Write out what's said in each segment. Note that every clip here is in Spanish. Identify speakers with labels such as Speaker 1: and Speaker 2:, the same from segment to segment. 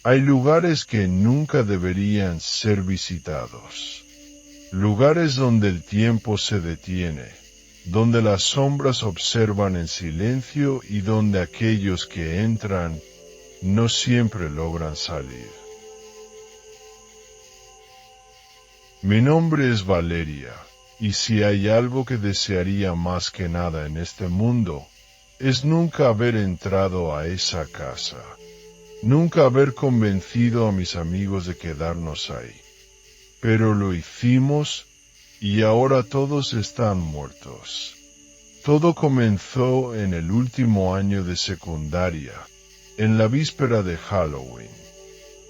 Speaker 1: Hay lugares que nunca deberían ser visitados. Lugares donde el tiempo se detiene, donde las sombras observan en silencio y donde aquellos que entran no siempre logran salir. Mi nombre es Valeria, y si hay algo que desearía más que nada en este mundo, es nunca haber entrado a esa casa, nunca haber convencido a mis amigos de quedarnos ahí. Pero lo hicimos y ahora todos están muertos. Todo comenzó en el último año de secundaria, en la víspera de Halloween.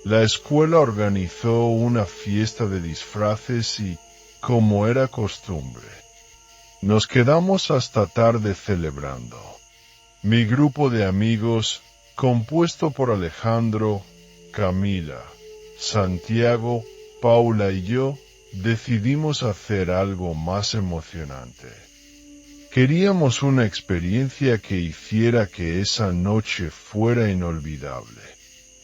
Speaker 1: La escuela organizó una fiesta de disfraces y, como era costumbre, nos quedamos hasta tarde celebrando. Mi grupo de amigos, compuesto por Alejandro, Camila, Santiago, Paula y yo, decidimos hacer algo más emocionante. Queríamos una experiencia que hiciera que esa noche fuera inolvidable.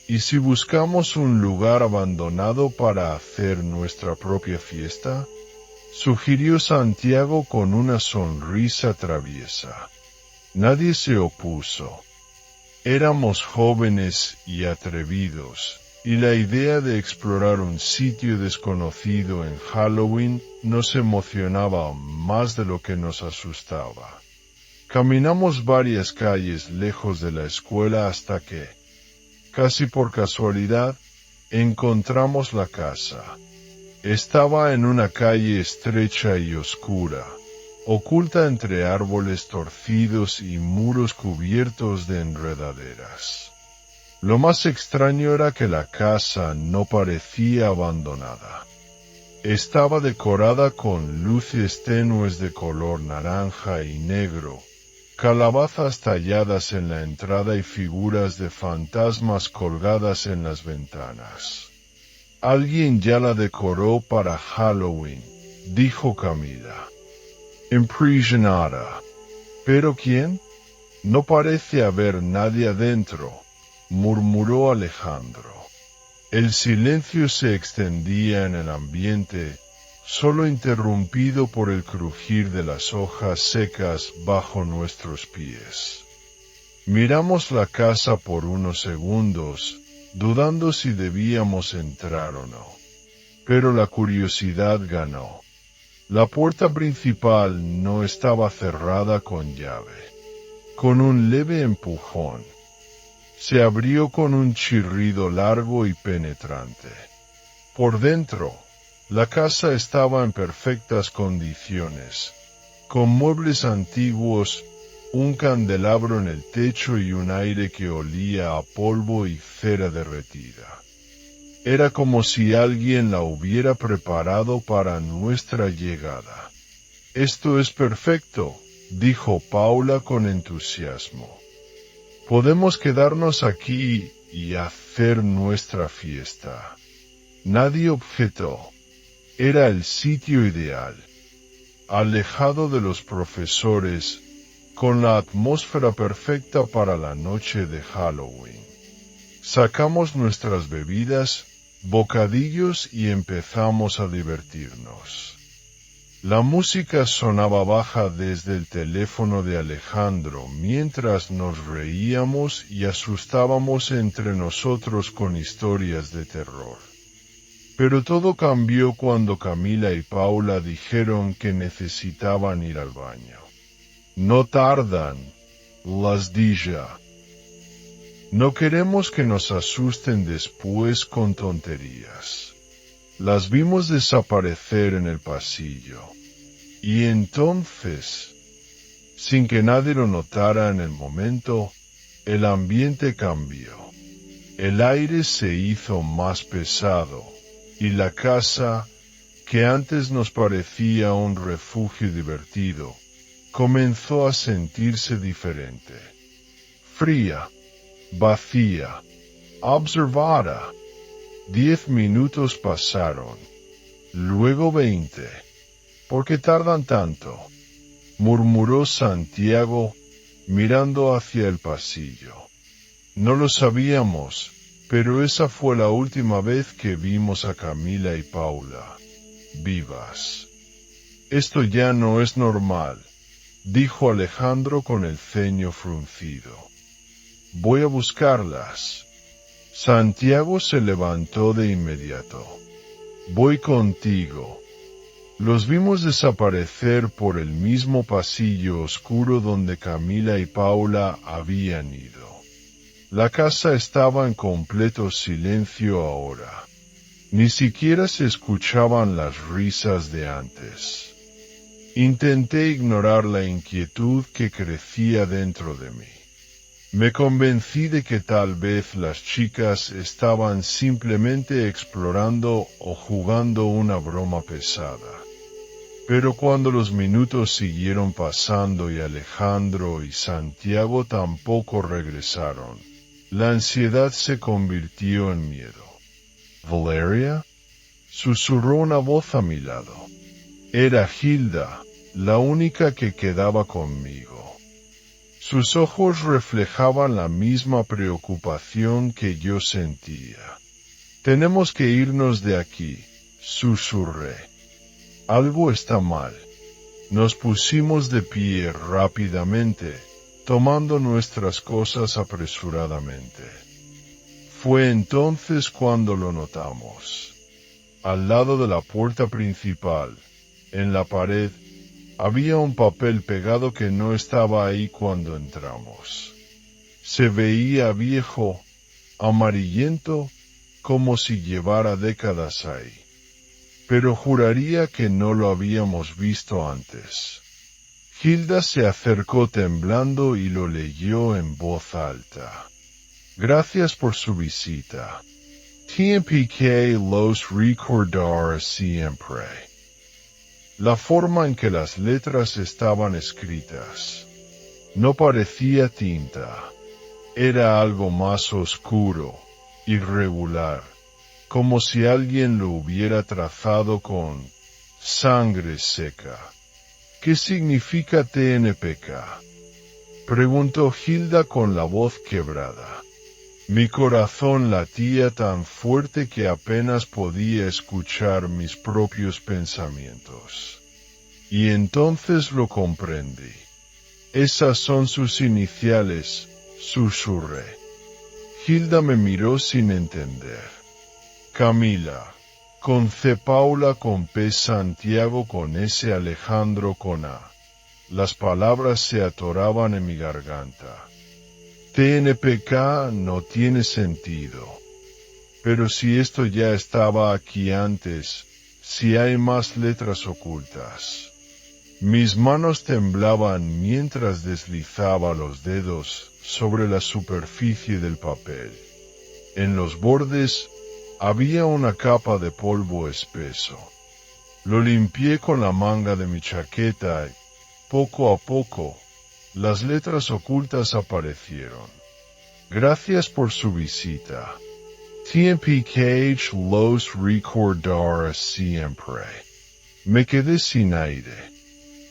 Speaker 1: ¿Y si buscamos un lugar abandonado para hacer nuestra propia fiesta? Sugirió Santiago con una sonrisa traviesa. Nadie se opuso. Éramos jóvenes y atrevidos, y la idea de explorar un sitio desconocido en Halloween nos emocionaba más de lo que nos asustaba. Caminamos varias calles lejos de la escuela hasta que, casi por casualidad, encontramos la casa. Estaba en una calle estrecha y oscura, oculta entre árboles torcidos y muros cubiertos de enredaderas. Lo más extraño era que la casa no parecía abandonada. Estaba decorada con luces tenues de color naranja y negro, calabazas talladas en la entrada y figuras de fantasmas colgadas en las ventanas. Alguien ya la decoró para Halloween, dijo Camila. Impresionada. ¿Pero quién? No parece haber nadie adentro, murmuró Alejandro. El silencio se extendía en el ambiente, solo interrumpido por el crujir de las hojas secas bajo nuestros pies. Miramos la casa por unos segundos, dudando si debíamos entrar o no. Pero la curiosidad ganó. La puerta principal no estaba cerrada con llave. Con un leve empujón, se abrió con un chirrido largo y penetrante. Por dentro, la casa estaba en perfectas condiciones, con muebles antiguos, un candelabro en el techo y un aire que olía a polvo y cera derretida. Era como si alguien la hubiera preparado para nuestra llegada. «Esto es perfecto», dijo Paula con entusiasmo. «Podemos quedarnos aquí y hacer nuestra fiesta». Nadie objetó. Era el sitio ideal, alejado de los profesores, con la atmósfera perfecta para la noche de Halloween. Sacamos nuestras bebidas, bocadillos y empezamos a divertirnos. La música sonaba baja desde el teléfono de Alejandro mientras nos reíamos y asustábamos entre nosotros con historias de terror. Pero todo cambió cuando Camila y Paula dijeron que necesitaban ir al baño. «No tardan», las dije. «No queremos que nos asusten después con tonterías». Las vimos desaparecer en el pasillo. Y entonces, sin que nadie lo notara en el momento, el ambiente cambió. El aire se hizo más pesado, y la casa, que antes nos parecía un refugio divertido, comenzó a sentirse diferente. Fría, vacía, observada. 10 minutos pasaron, luego 20. «¿Por qué tardan tanto?», murmuró Santiago, mirando hacia el pasillo. No lo sabíamos, pero esa fue la última vez que vimos a Camila y Paula vivas. Esto ya no es normal, dijo Alejandro con el ceño fruncido. Voy a buscarlas. Santiago se levantó de inmediato. Voy contigo. Los vimos desaparecer por el mismo pasillo oscuro donde Camila y Paula habían ido. La casa estaba en completo silencio ahora. Ni siquiera se escuchaban las risas de antes. Intenté ignorar la inquietud que crecía dentro de mí. Me convencí de que tal vez las chicas estaban simplemente explorando o jugando una broma pesada. Pero cuando los minutos siguieron pasando y Alejandro y Santiago tampoco regresaron, la ansiedad se convirtió en miedo. ¿Valeria? Susurró una voz a mi lado. Era Hilda, la única que quedaba conmigo. Sus ojos reflejaban la misma preocupación que yo sentía. Tenemos que irnos de aquí, susurré. Algo está mal. Nos pusimos de pie rápidamente, tomando nuestras cosas apresuradamente. Fue entonces cuando lo notamos. Al lado de la puerta principal, en la pared, había un papel pegado que no estaba ahí cuando entramos. Se veía viejo, amarillento, como si llevara décadas ahí. Pero juraría que no lo habíamos visto antes. Hilda se acercó temblando y lo leyó en voz alta. Gracias por su visita. TMPK los recordará siempre. La forma en que las letras estaban escritas no parecía tinta. Era algo más oscuro, irregular, como si alguien lo hubiera trazado con sangre seca. ¿Qué significa TNPK? Preguntó Hilda con la voz quebrada. Mi corazón latía tan fuerte que apenas podía escuchar mis propios pensamientos. Y entonces lo comprendí. Esas son sus iniciales, susurré. Hilda me miró sin entender. Camila, con C. Paula con P. Santiago con S. Alejandro con A. Las palabras se atoraban en mi garganta. TNPK no tiene sentido. Pero si esto ya estaba aquí antes, si hay más letras ocultas. Mis manos temblaban mientras deslizaba los dedos sobre la superficie del papel. En los bordes había una capa de polvo espeso. Lo limpié con la manga de mi chaqueta y, poco a poco, las letras ocultas aparecieron. Gracias por su visita. TMPK los recordará siempre. Me quedé sin aire.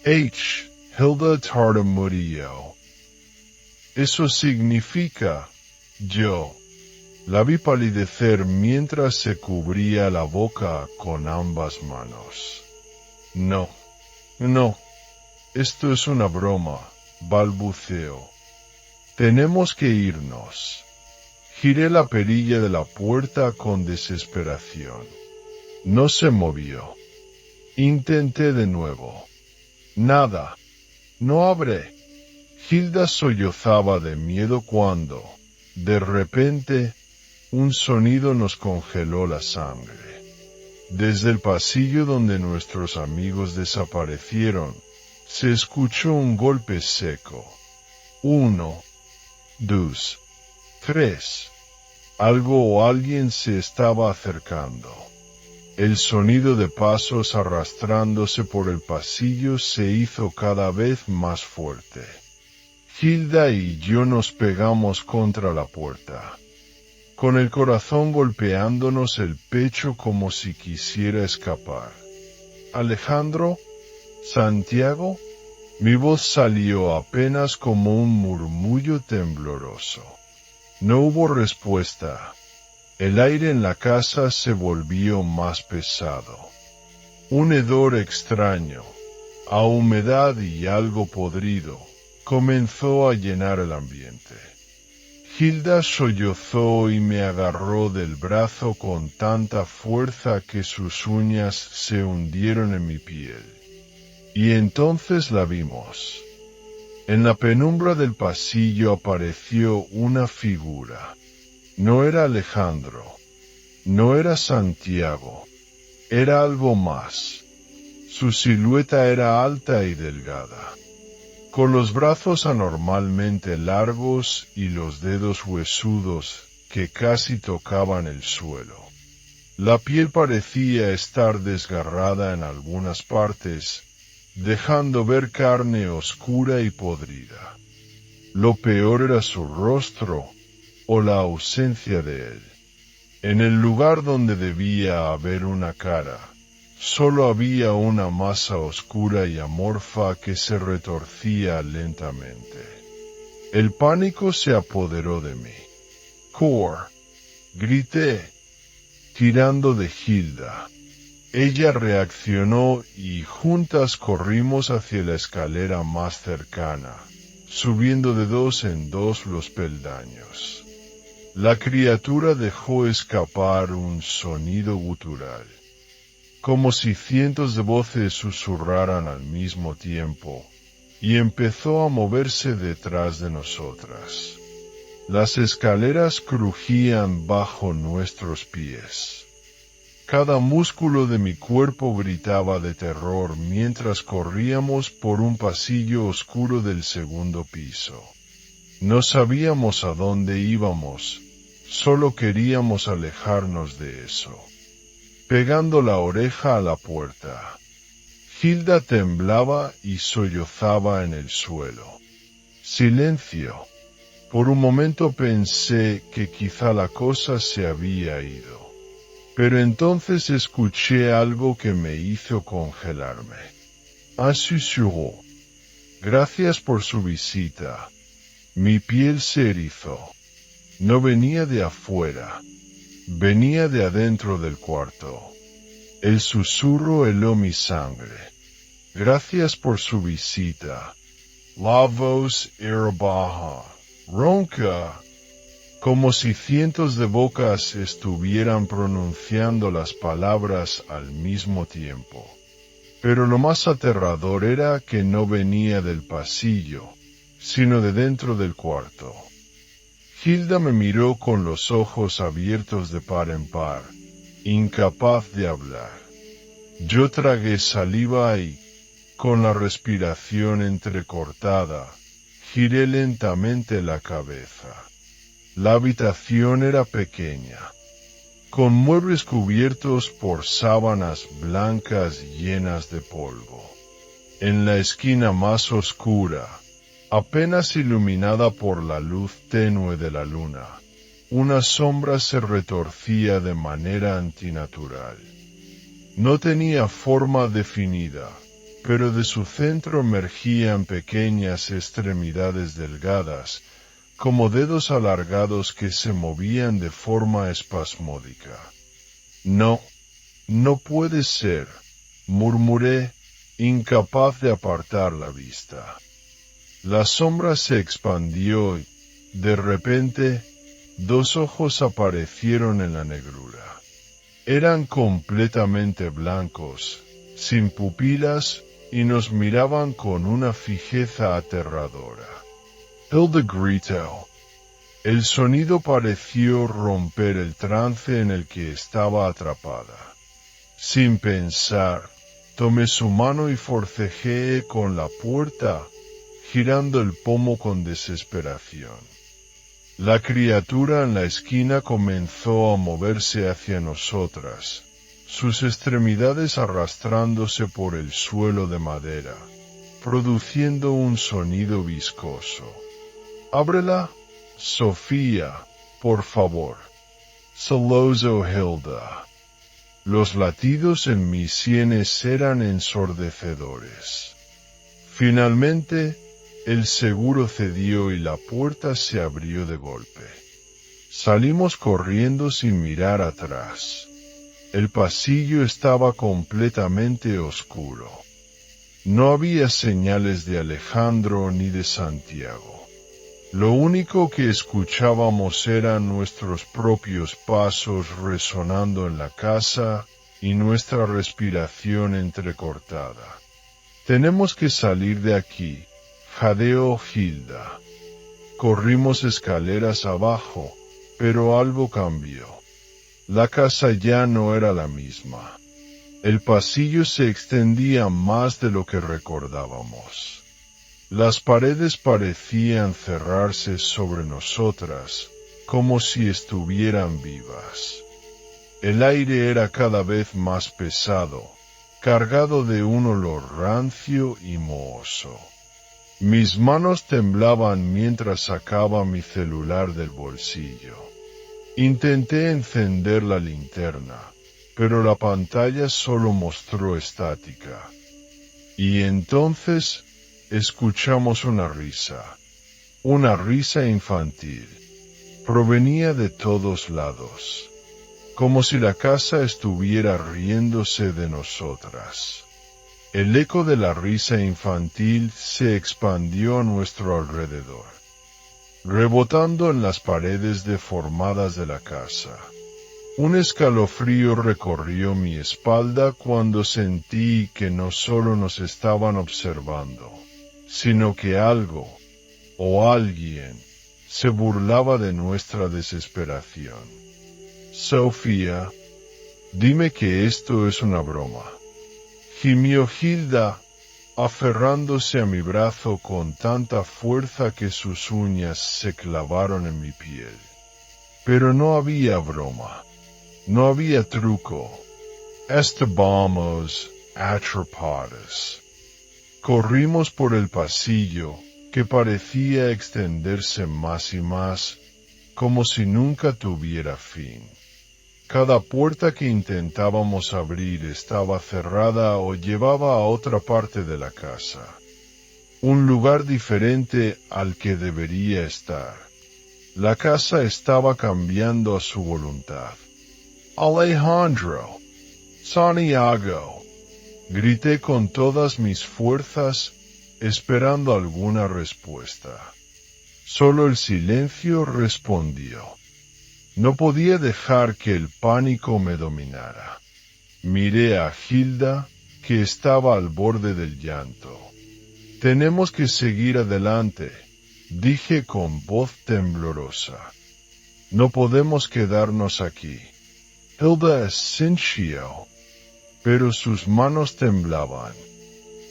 Speaker 1: Hilda tartamudeó. Eso significa, yo. La vi palidecer mientras se cubría la boca con ambas manos. No, esto es una broma, balbuceó. Tenemos que irnos. Giré la perilla de la puerta con desesperación. No se movió. Intenté de nuevo. Nada. No abre. Hilda sollozaba de miedo cuando, de repente, un sonido nos congeló la sangre. Desde el pasillo donde nuestros amigos desaparecieron, se escuchó un golpe seco. 1, 2, 3. Algo o alguien se estaba acercando. El sonido de pasos arrastrándose por el pasillo se hizo cada vez más fuerte. Hilda y yo nos pegamos contra la puerta, con el corazón golpeándonos el pecho como si quisiera escapar. Alejandro, Santiago, mi voz salió apenas como un murmullo tembloroso. No hubo respuesta. El aire en la casa se volvió más pesado. Un hedor extraño, a humedad y algo podrido, comenzó a llenar el ambiente. Hilda sollozó y me agarró del brazo con tanta fuerza que sus uñas se hundieron en mi piel. Y entonces la vimos. En la penumbra del pasillo apareció una figura. No era Alejandro, no era Santiago, era algo más. Su silueta era alta y delgada, con los brazos anormalmente largos y los dedos huesudos que casi tocaban el suelo. La piel parecía estar desgarrada en algunas partes, dejando ver carne oscura y podrida. Lo peor era su rostro, o la ausencia de él. En el lugar donde debía haber una cara, solo había una masa oscura y amorfa que se retorcía lentamente. El pánico se apoderó de mí. «Cor», grité, tirando de Hilda. Ella reaccionó y juntas corrimos hacia la escalera más cercana, subiendo de dos en dos los peldaños. La criatura dejó escapar un sonido gutural, como si cientos de voces susurraran al mismo tiempo, y empezó a moverse detrás de nosotras. Las escaleras crujían bajo nuestros pies. Cada músculo de mi cuerpo gritaba de terror mientras corríamos por un pasillo oscuro del segundo piso. No sabíamos a dónde íbamos, solo queríamos alejarnos de eso. Pegando la oreja a la puerta, Hilda temblaba y sollozaba en el suelo. Silencio. Por un momento pensé que quizá la cosa se había ido, pero entonces escuché algo que me hizo congelarme. Un susurro. Gracias por su visita. Mi piel se erizó. No venía de afuera, venía de adentro del cuarto. El susurro heló mi sangre. Gracias por su visita. La voz era baja, ronca, como si cientos de bocas estuvieran pronunciando las palabras al mismo tiempo. Pero lo más aterrador era que no venía del pasillo, sino de dentro del cuarto. Hilda me miró con los ojos abiertos de par en par, incapaz de hablar. Yo tragué saliva y, con la respiración entrecortada, giré lentamente la cabeza. La habitación era pequeña, con muebles cubiertos por sábanas blancas llenas de polvo. En la esquina más oscura, apenas iluminada por la luz tenue de la luna, una sombra se retorcía de manera antinatural. No tenía forma definida, pero de su centro emergían pequeñas extremidades delgadas, como dedos alargados que se movían de forma espasmódica. No, no puede ser, murmuré, incapaz de apartar la vista. La sombra se expandió y, de repente, dos ojos aparecieron en la negrura. Eran completamente blancos, sin pupilas, y nos miraban con una fijeza aterradora. Hilda gritó. El sonido pareció romper el trance en el que estaba atrapada. Sin pensar, tomé su mano y forcejeé con la puerta, girando el pomo con desesperación. La criatura en la esquina comenzó a moverse hacia nosotras, sus extremidades arrastrándose por el suelo de madera, produciendo un sonido viscoso. «Ábrela, Sofía, por favor», solozó Hilda. Los latidos en mis sienes eran ensordecedores. Finalmente, el seguro cedió y la puerta se abrió de golpe. Salimos corriendo sin mirar atrás. El pasillo estaba completamente oscuro. No había señales de Alejandro ni de Santiago. Lo único que escuchábamos eran nuestros propios pasos resonando en la casa y nuestra respiración entrecortada. «Tenemos que salir de aquí», jadeó Hilda. Corrimos escaleras abajo, pero algo cambió. La casa ya no era la misma. El pasillo se extendía más de lo que recordábamos. Las paredes parecían cerrarse sobre nosotras, como si estuvieran vivas. El aire era cada vez más pesado, cargado de un olor rancio y mohoso. Mis manos temblaban mientras sacaba mi celular del bolsillo. Intenté encender la linterna, pero la pantalla solo mostró estática. Y entonces escuchamos una risa infantil. Provenía de todos lados, como si la casa estuviera riéndose de nosotras. El eco de la risa infantil se expandió a nuestro alrededor, rebotando en las paredes deformadas de la casa. Un escalofrío recorrió mi espalda cuando sentí que no solo nos estaban observando, sino que algo, o alguien, se burlaba de nuestra desesperación. «Sofía, dime que esto es una broma», gimió Hilda, aferrándose a mi brazo con tanta fuerza que sus uñas se clavaron en mi piel. Pero no había broma, no había truco. Estábamos atrapados. Corrimos por el pasillo, que parecía extenderse más y más, como si nunca tuviera fin. Cada puerta que intentábamos abrir estaba cerrada o llevaba a otra parte de la casa. Un lugar diferente al que debería estar. La casa estaba cambiando a su voluntad. «Alejandro, Santiago», grité con todas mis fuerzas, esperando alguna respuesta. Solo el silencio respondió. No podía dejar que el pánico me dominara. Miré a Hilda, que estaba al borde del llanto. «Tenemos que seguir adelante», dije con voz temblorosa. «No podemos quedarnos aquí». «Hilda Asensio», pero sus manos temblaban.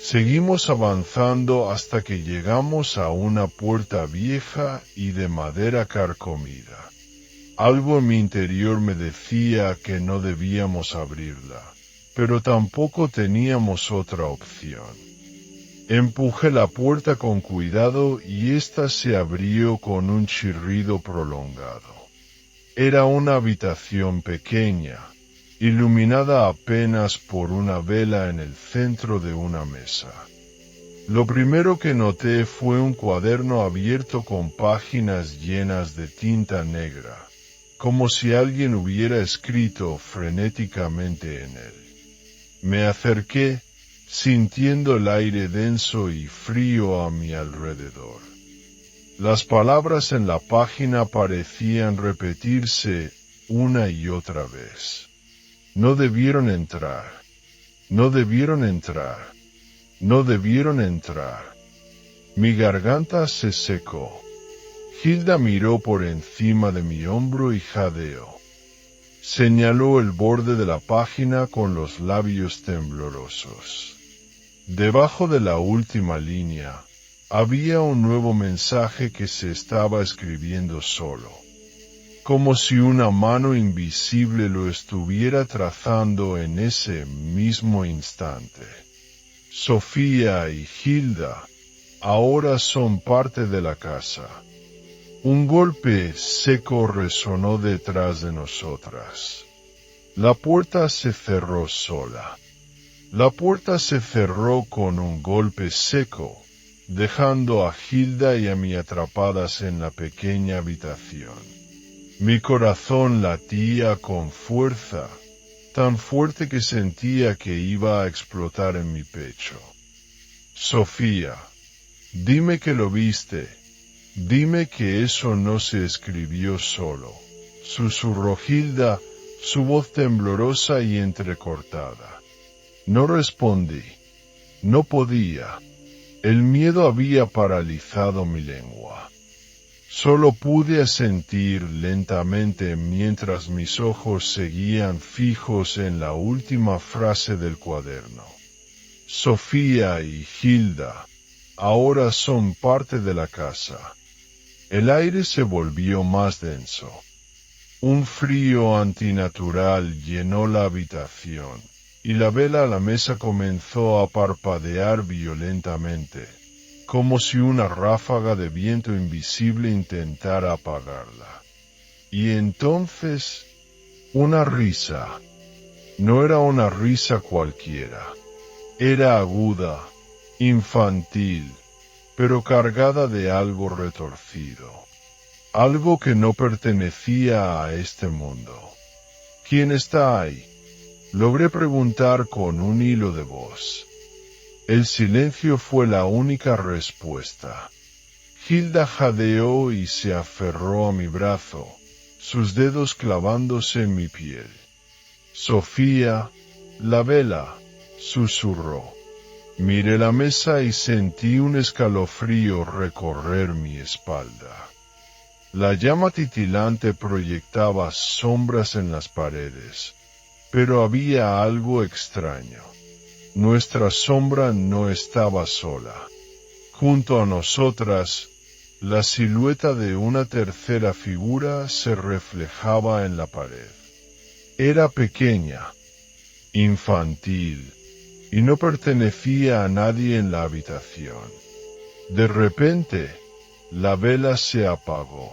Speaker 1: Seguimos avanzando hasta que llegamos a una puerta vieja y de madera carcomida. Algo en mi interior me decía que no debíamos abrirla, pero tampoco teníamos otra opción. Empujé la puerta con cuidado y ésta se abrió con un chirrido prolongado. Era una habitación pequeña, iluminada apenas por una vela en el centro de una mesa. Lo primero que noté fue un cuaderno abierto con páginas llenas de tinta negra, como si alguien hubiera escrito frenéticamente en él. Me acerqué, sintiendo el aire denso y frío a mi alrededor. Las palabras en la página parecían repetirse una y otra vez. «No debieron entrar, no debieron entrar, no debieron entrar». Mi garganta se secó. Hilda miró por encima de mi hombro y jadeó. Señaló el borde de la página con los labios temblorosos. Debajo de la última línea, había un nuevo mensaje que se estaba escribiendo solo, como si una mano invisible lo estuviera trazando en ese mismo instante. «Sofía y Hilda ahora son parte de la casa». Un golpe seco resonó detrás de nosotras. La puerta se cerró sola. La puerta se cerró con un golpe seco, dejando a Hilda y a mí atrapadas en la pequeña habitación. Mi corazón latía con fuerza, tan fuerte que sentía que iba a explotar en mi pecho. Sofía, dime que lo viste, dime que eso no se escribió solo, susurró Hilda, su voz temblorosa y entrecortada. No respondí, no podía, el miedo había paralizado mi lengua. Solo pude asentir lentamente mientras mis ojos seguían fijos en la última frase del cuaderno. Sofía y Hilda ahora son parte de la casa. El aire se volvió más denso. Un frío antinatural llenó la habitación, y la vela a la mesa comenzó a parpadear violentamente, como si una ráfaga de viento invisible intentara apagarla. Y entonces, una risa. No era una risa cualquiera. Era aguda, infantil, pero cargada de algo retorcido. Algo que no pertenecía a este mundo. ¿Quién está ahí? Logré preguntar con un hilo de voz. El silencio fue la única respuesta. Hilda jadeó y se aferró a mi brazo, sus dedos clavándose en mi piel. Sofía, la vela, susurró. Miré la mesa y sentí un escalofrío recorrer mi espalda. La llama titilante proyectaba sombras en las paredes, pero había algo extraño. Nuestra sombra no estaba sola. Junto a nosotras, la silueta de una tercera figura se reflejaba en la pared. Era pequeña, infantil, y no pertenecía a nadie en la habitación. De repente, la vela se apagó.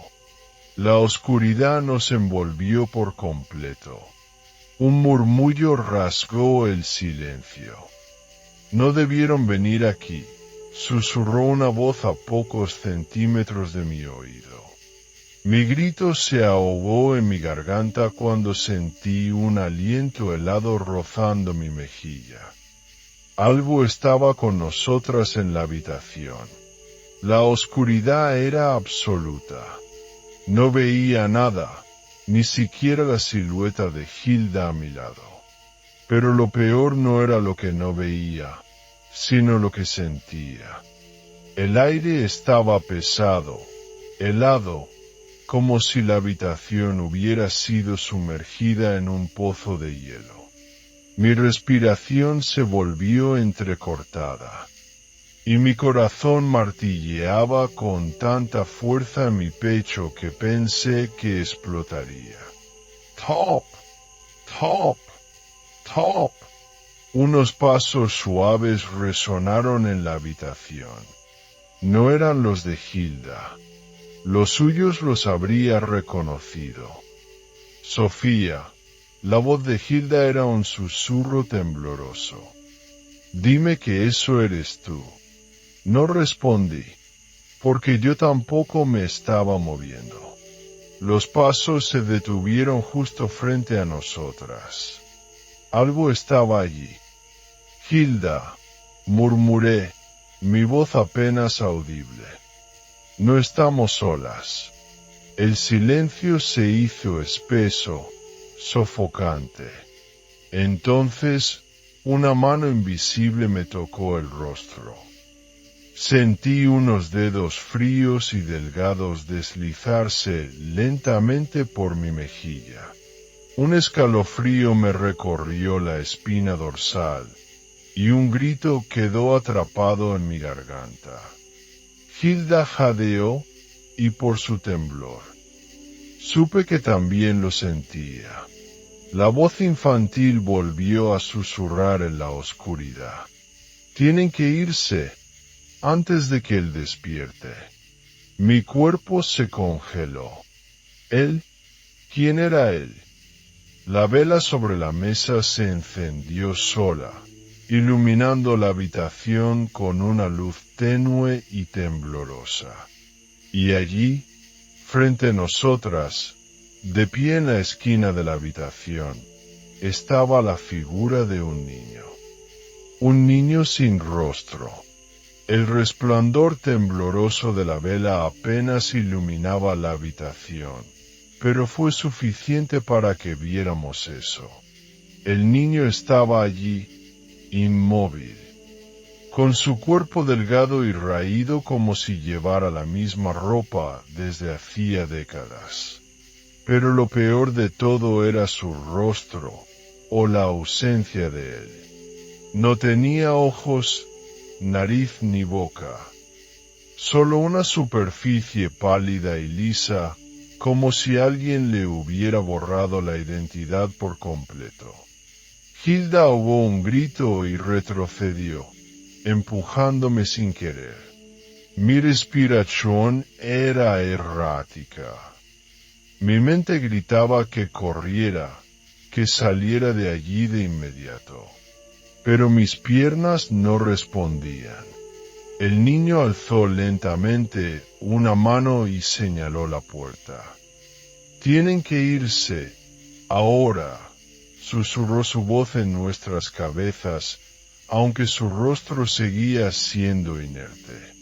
Speaker 1: La oscuridad nos envolvió por completo. Un murmullo rasgó el silencio. No debieron venir aquí, susurró una voz a pocos centímetros de mi oído. Mi grito se ahogó en mi garganta cuando sentí un aliento helado rozando mi mejilla. Algo estaba con nosotras en la habitación. La oscuridad era absoluta. No veía nada, ni siquiera la silueta de Hilda a mi lado. Pero lo peor no era lo que no veía, sino lo que sentía. El aire estaba pesado, helado, como si la habitación hubiera sido sumergida en un pozo de hielo. Mi respiración se volvió entrecortada, y mi corazón martilleaba con tanta fuerza en mi pecho que pensé que explotaría. ¡Top! ¡Top! ¡Top! Unos pasos suaves resonaron en la habitación. No eran los de Hilda. Los suyos los habría reconocido. Sofía, la voz de Hilda era un susurro tembloroso. Dime que eso eres tú. No respondí, porque yo tampoco me estaba moviendo. Los pasos se detuvieron justo frente a nosotras. Algo estaba allí. Hilda, murmuré, mi voz apenas audible. No estamos solas. El silencio se hizo espeso, sofocante. Entonces, una mano invisible me tocó el rostro. Sentí unos dedos fríos y delgados deslizarse lentamente por mi mejilla. Un escalofrío me recorrió la espina dorsal, y un grito quedó atrapado en mi garganta. Hilda jadeó, y por su temblor, supe que también lo sentía. La voz infantil volvió a susurrar en la oscuridad. Tienen que irse, antes de que él despierte. Mi cuerpo se congeló. ¿Él? ¿Quién era él? La vela sobre la mesa se encendió sola, iluminando la habitación con una luz tenue y temblorosa. Y allí, frente a nosotras, De pie en la esquina de la habitación, estaba la figura de un niño. Un niño sin rostro. El resplandor tembloroso de la vela apenas iluminaba la habitación, pero fue suficiente para que viéramos eso. El niño estaba allí, inmóvil, con su cuerpo delgado y raído como si llevara la misma ropa desde hacía décadas. Pero lo peor de todo era su rostro, o la ausencia de él. No tenía ojos, nariz ni boca, solo una superficie pálida y lisa, como si alguien le hubiera borrado la identidad por completo. Hilda ahogó un grito y retrocedió, empujándome sin querer. Mi respiración era errática. Mi mente gritaba que corriera, que saliera de allí de inmediato. Pero mis piernas no respondían. El niño alzó lentamente una mano y señaló la puerta. «Tienen que irse, ahora», susurró su voz en nuestras cabezas, aunque su rostro seguía siendo inerte.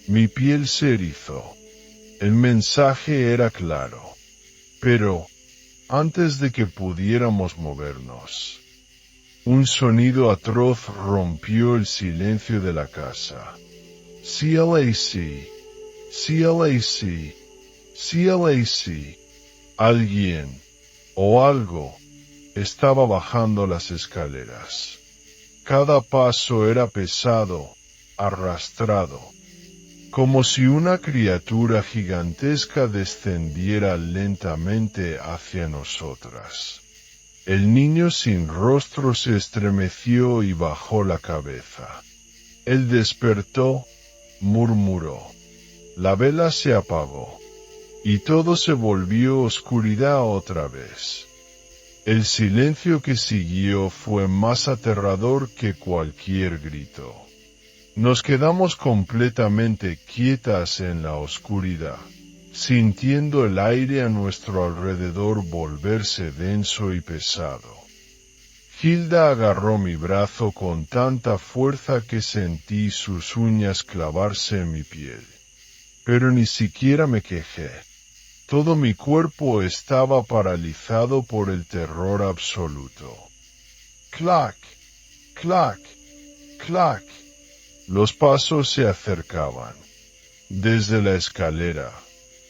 Speaker 1: Mi piel se erizó. El mensaje era claro. Pero, antes de que pudiéramos movernos, un sonido atroz rompió el silencio de la casa. CLAC, CLAC, CLAC. Alguien, o algo, estaba bajando las escaleras. Cada paso era pesado, arrastrado, como si una criatura gigantesca descendiera lentamente hacia nosotras. El niño sin rostro se estremeció y bajó la cabeza. Él despertó, murmuró. La vela se apagó, y todo se volvió oscuridad otra vez. El silencio que siguió fue más aterrador que cualquier grito. Nos quedamos completamente quietas en la oscuridad, sintiendo el aire a nuestro alrededor volverse denso y pesado. Hilda agarró mi brazo con tanta fuerza que sentí sus uñas clavarse en mi piel. Pero ni siquiera me quejé. Todo mi cuerpo estaba paralizado por el terror absoluto. ¡Clac! ¡Clac! ¡Clac! Los pasos se acercaban. Desde la escalera,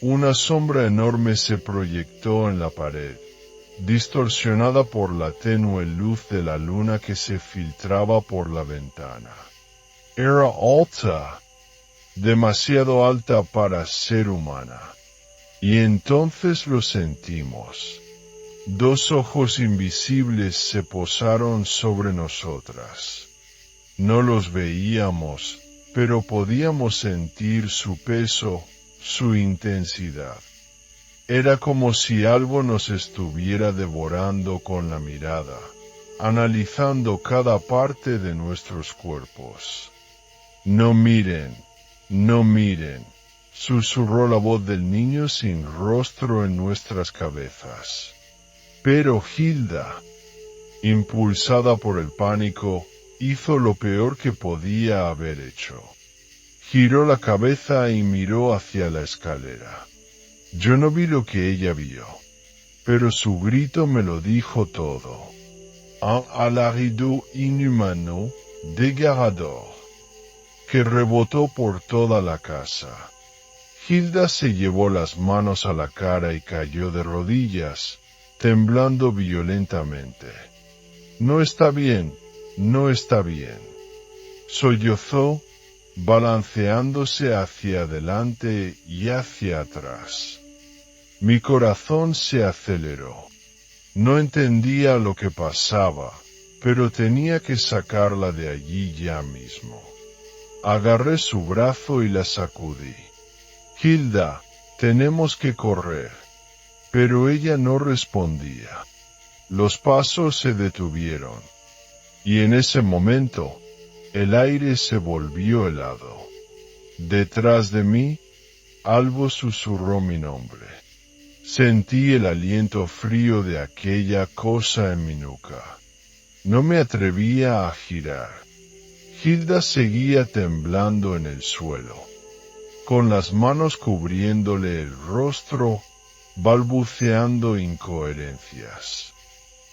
Speaker 1: una sombra enorme se proyectó en la pared, distorsionada por la tenue luz de la luna que se filtraba por la ventana. Era alta, demasiado alta para ser humana. Y entonces lo sentimos. Dos ojos invisibles se posaron sobre nosotras. No los veíamos, pero podíamos sentir su peso, su intensidad. Era como si algo nos estuviera devorando con la mirada, analizando cada parte de nuestros cuerpos. «No miren, no miren», susurró la voz del niño sin rostro en nuestras cabezas. Pero Hilda, impulsada por el pánico, hizo lo peor que podía haber hecho. Giró la cabeza y miró hacia la escalera. Yo no vi lo que ella vio, pero su grito me lo dijo todo. Un alarido inhumano, desgarrador, que rebotó por toda la casa. Hilda se llevó las manos a la cara y cayó de rodillas, temblando violentamente. «No está bien, no está bien», sollozó, balanceándose hacia adelante y hacia atrás. Mi corazón se aceleró. No entendía lo que pasaba, pero tenía que sacarla de allí ya mismo. Agarré su brazo y la sacudí. «Hilda, tenemos que correr». Pero ella no respondía. Los pasos se detuvieron. Y en ese momento, el aire se volvió helado. Detrás de mí, algo susurró mi nombre. Sentí el aliento frío de aquella cosa en mi nuca. No me atrevía a girar. Hilda seguía temblando en el suelo, con las manos cubriéndole el rostro, balbuceando incoherencias.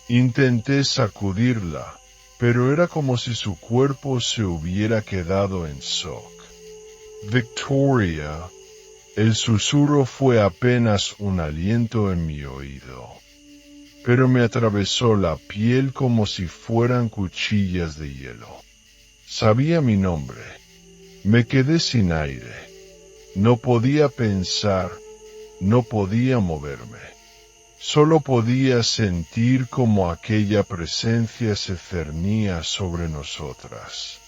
Speaker 1: Intenté sacudirla, pero era como si su cuerpo se hubiera quedado en shock. Victoria. El susurro fue apenas un aliento en mi oído, pero me atravesó la piel como si fueran cuchillas de hielo. Sabía mi nombre. Me quedé sin aire. No podía pensar, no podía moverme. Solo podía sentir como aquella presencia se cernía sobre nosotras.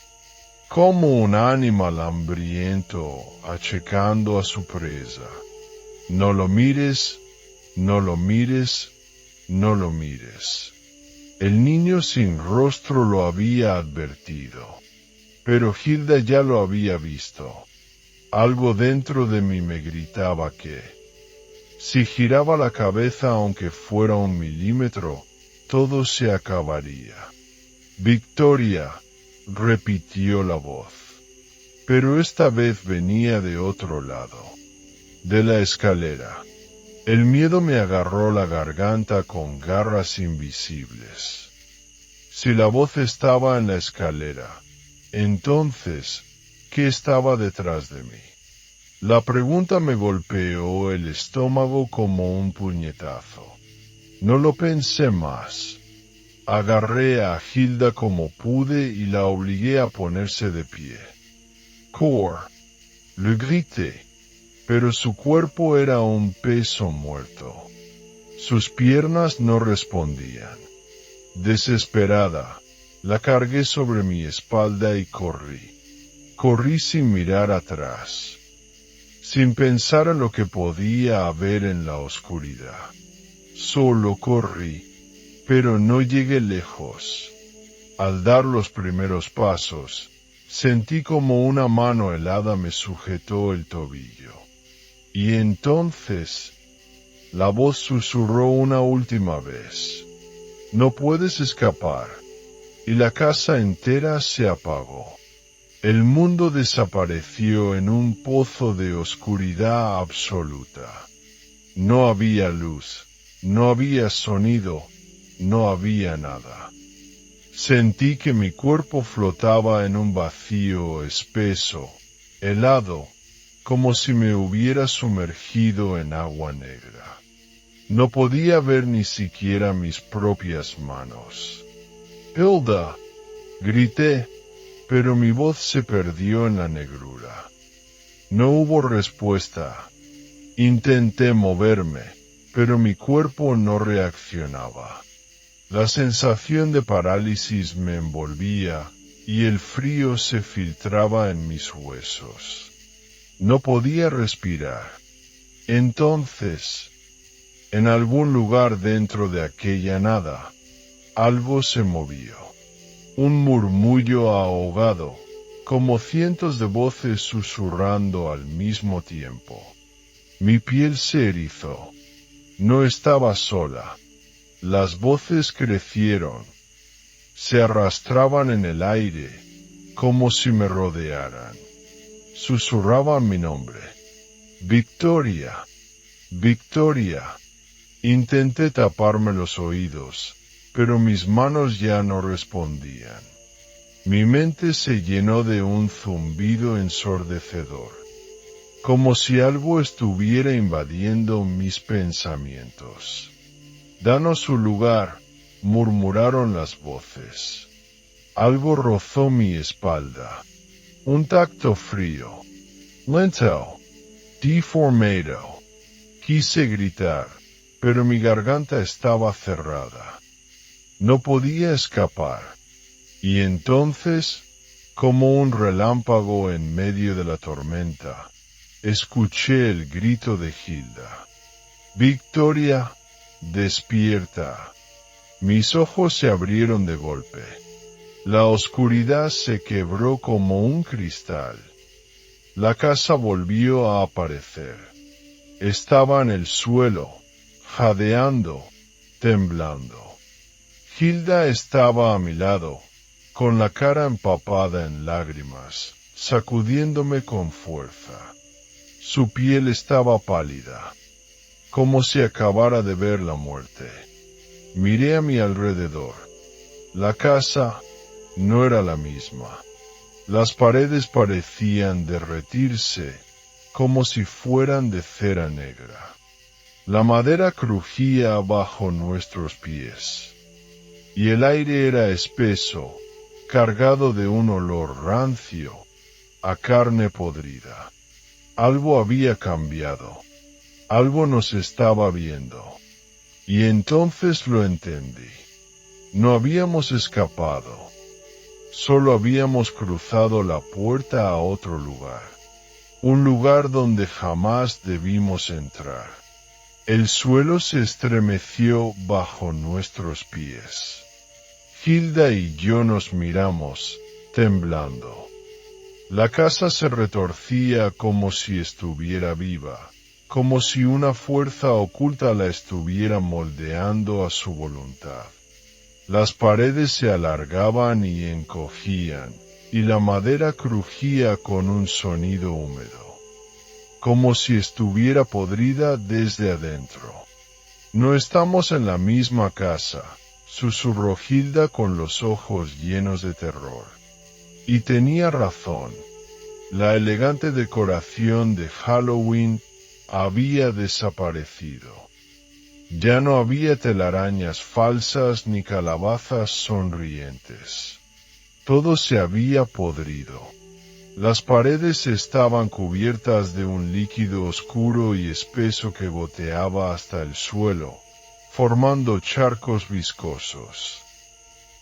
Speaker 1: Como un animal hambriento achicando a su presa. No lo mires, no lo mires, no lo mires. El niño sin rostro lo había advertido, pero Hilda ya lo había visto. Algo dentro de mí me gritaba que, si giraba la cabeza aunque fuera 1 milímetro, todo se acabaría. Victoria, repitió la voz, pero esta vez venía de otro lado, de la escalera. El miedo me agarró la garganta con garras invisibles. Si la voz estaba en la escalera, entonces, ¿qué estaba detrás de mí? La pregunta me golpeó el estómago como un puñetazo. No lo pensé más. Agarré a Hilda como pude y la obligué a ponerse de pie. Cor, le grité, pero su cuerpo era un peso muerto. Sus piernas no respondían. Desesperada, la cargué sobre mi espalda y corrí. Corrí sin mirar atrás, sin pensar en lo que podía haber en la oscuridad. Solo corrí. Pero no llegué lejos. Al dar los primeros pasos, sentí como una mano helada me sujetó el tobillo. Y entonces, la voz susurró una última vez. No puedes escapar. Y la casa entera se apagó. El mundo desapareció en un pozo de oscuridad absoluta. No había luz, no había sonido. No había nada. Sentí que mi cuerpo flotaba en un vacío espeso, helado, como si me hubiera sumergido en agua negra. No podía ver ni siquiera mis propias manos. Hilda, grité, pero mi voz se perdió en la negrura. No hubo respuesta. Intenté moverme, pero mi cuerpo no reaccionaba. La sensación de parálisis me envolvía y el frío se filtraba en mis huesos. No podía respirar. Entonces, en algún lugar dentro de aquella nada, algo se movió. Un murmullo ahogado, como cientos de voces susurrando al mismo tiempo. Mi piel se erizó. No estaba sola. Las voces crecieron, se arrastraban en el aire, como si me rodearan. Susurraban mi nombre. Victoria, Victoria. Intenté taparme los oídos, pero mis manos ya no respondían. Mi mente se llenó de un zumbido ensordecedor, como si algo estuviera invadiendo mis pensamientos. Danos su lugar, murmuraron las voces. Algo rozó mi espalda. Un tacto frío. Lento. Deformado. Quise gritar, pero mi garganta estaba cerrada. No podía escapar. Y entonces, como un relámpago en medio de la tormenta, escuché el grito de Hilda. Victoria, despierta. Mis ojos se abrieron de golpe. La oscuridad se quebró como un cristal. La casa volvió a aparecer. Estaba en el suelo, jadeando, temblando. Hilda estaba a mi lado, con la cara empapada en lágrimas, sacudiéndome con fuerza. Su piel estaba pálida, como si acabara de ver la muerte. Miré a mi alrededor. La casa no era la misma. Las paredes parecían derretirse, como si fueran de cera negra. La madera crujía bajo nuestros pies, y el aire era espeso, cargado de un olor rancio, a carne podrida. Algo había cambiado, algo nos estaba viendo, y entonces lo entendí. No habíamos escapado, solo habíamos cruzado la puerta a otro lugar, un lugar donde jamás debimos entrar. El suelo se estremeció bajo nuestros pies. Hilda y yo nos miramos, temblando. La casa se retorcía como si estuviera viva, como si una fuerza oculta la estuviera moldeando a su voluntad. Las paredes se alargaban y encogían, y la madera crujía con un sonido húmedo, como si estuviera podrida desde adentro. No estamos en la misma casa, susurró Hilda con los ojos llenos de terror. Y tenía razón. La elegante decoración de Halloween había desaparecido. Ya no había telarañas falsas ni calabazas sonrientes. Todo se había podrido. Las paredes estaban cubiertas de un líquido oscuro y espeso que goteaba hasta el suelo, formando charcos viscosos.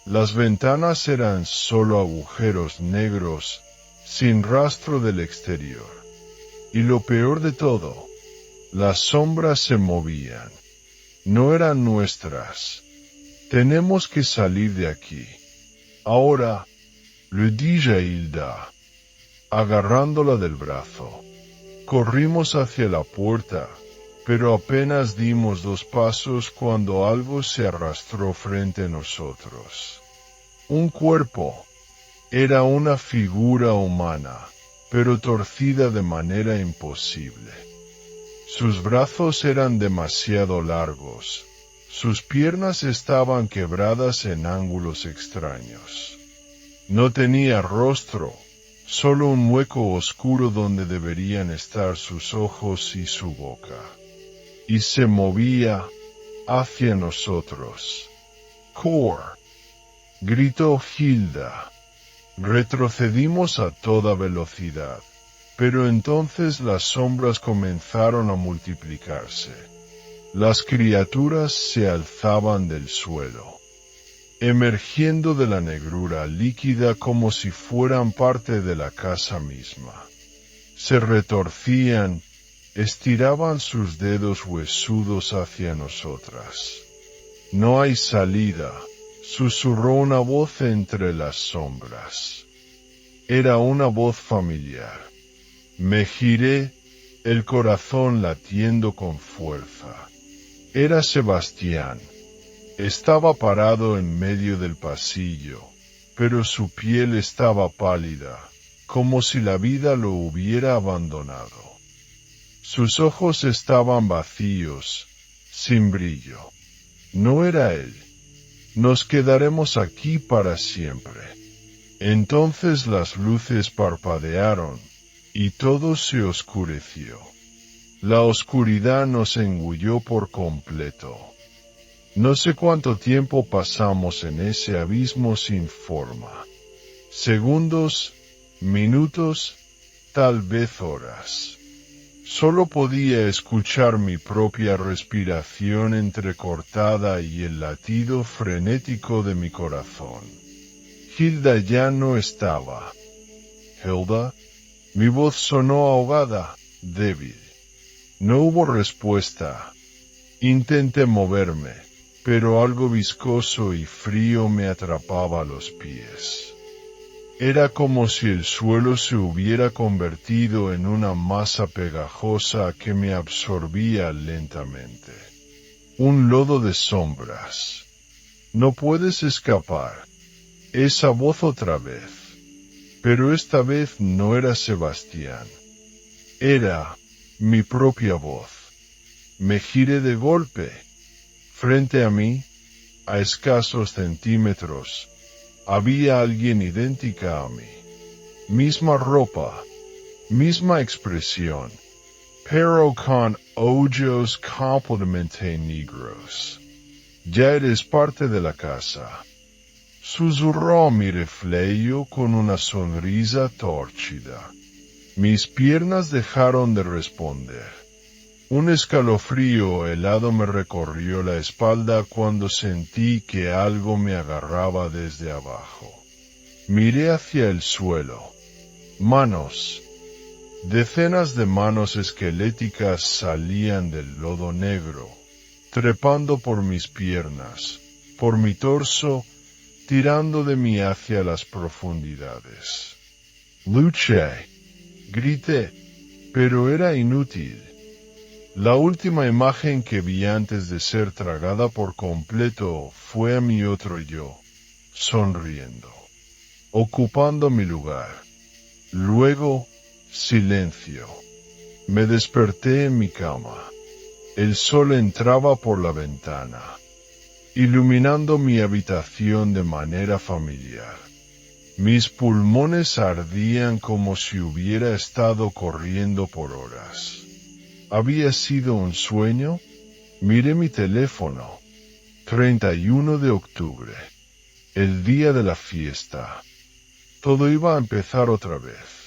Speaker 1: Las ventanas eran solo agujeros negros, sin rastro del exterior. Y lo peor de todo, las sombras se movían. No eran nuestras. Tenemos que salir de aquí. Ahora, le dije a Hilda, agarrándola del brazo. Corrimos hacia la puerta, pero apenas dimos 2 pasos cuando algo se arrastró frente a nosotros. Un cuerpo. Era una figura humana, pero torcida de manera imposible. Sus brazos eran demasiado largos, sus piernas estaban quebradas en ángulos extraños. No tenía rostro, solo un hueco oscuro donde deberían estar sus ojos y su boca. Y se movía hacia nosotros. ¡Cor!, gritó Hilda. Retrocedimos a toda velocidad, pero entonces las sombras comenzaron a multiplicarse. Las criaturas se alzaban del suelo, emergiendo de la negrura líquida como si fueran parte de la casa misma. Se retorcían, estiraban sus dedos huesudos hacia nosotras. No hay salida, susurró una voz entre las sombras. Era una voz familiar. Me giré, el corazón latiendo con fuerza. Era Sebastián. Estaba parado en medio del pasillo, pero su piel estaba pálida, como si la vida lo hubiera abandonado. Sus ojos estaban vacíos, sin brillo. No era él. Nos quedaremos aquí para siempre. Entonces las luces parpadearon, y todo se oscureció. La oscuridad nos engulló por completo. No sé cuánto tiempo pasamos en ese abismo sin forma. Segundos, minutos, tal vez horas. Solo podía escuchar mi propia respiración entrecortada y el latido frenético de mi corazón. Hilda ya no estaba. Hilda, mi voz sonó ahogada, débil. No hubo respuesta. Intenté moverme, pero algo viscoso y frío me atrapaba a los pies. Era como si el suelo se hubiera convertido en una masa pegajosa que me absorbía lentamente. Un lodo de sombras. No puedes escapar. Esa voz otra vez. Pero esta vez no era Sebastián. Era mi propia voz. Me giré de golpe. Frente a mí, a escasos centímetros, había alguien idéntica a mí. Misma ropa, misma expresión, pero con ojos completamente negros. Ya eres parte de la casa. Susurró mi reflejo con una sonrisa tórcida. Mis piernas dejaron de responder. Un escalofrío helado me recorrió la espalda cuando sentí que algo me agarraba desde abajo. Miré hacia el suelo. Manos. Decenas de manos esqueléticas salían del lodo negro, trepando por mis piernas, por mi torso, tirando de mí hacia las profundidades. Luché, grité, pero era inútil. La última imagen que vi antes de ser tragada por completo fue a mi otro yo, sonriendo, ocupando mi lugar. Luego, silencio. Me desperté en mi cama. El sol entraba por la ventana, iluminando mi habitación de manera familiar. Mis pulmones ardían como si hubiera estado corriendo por horas. ¿Había sido un sueño? Miré mi teléfono. 31 de octubre. El día de la fiesta. Todo iba a empezar otra vez.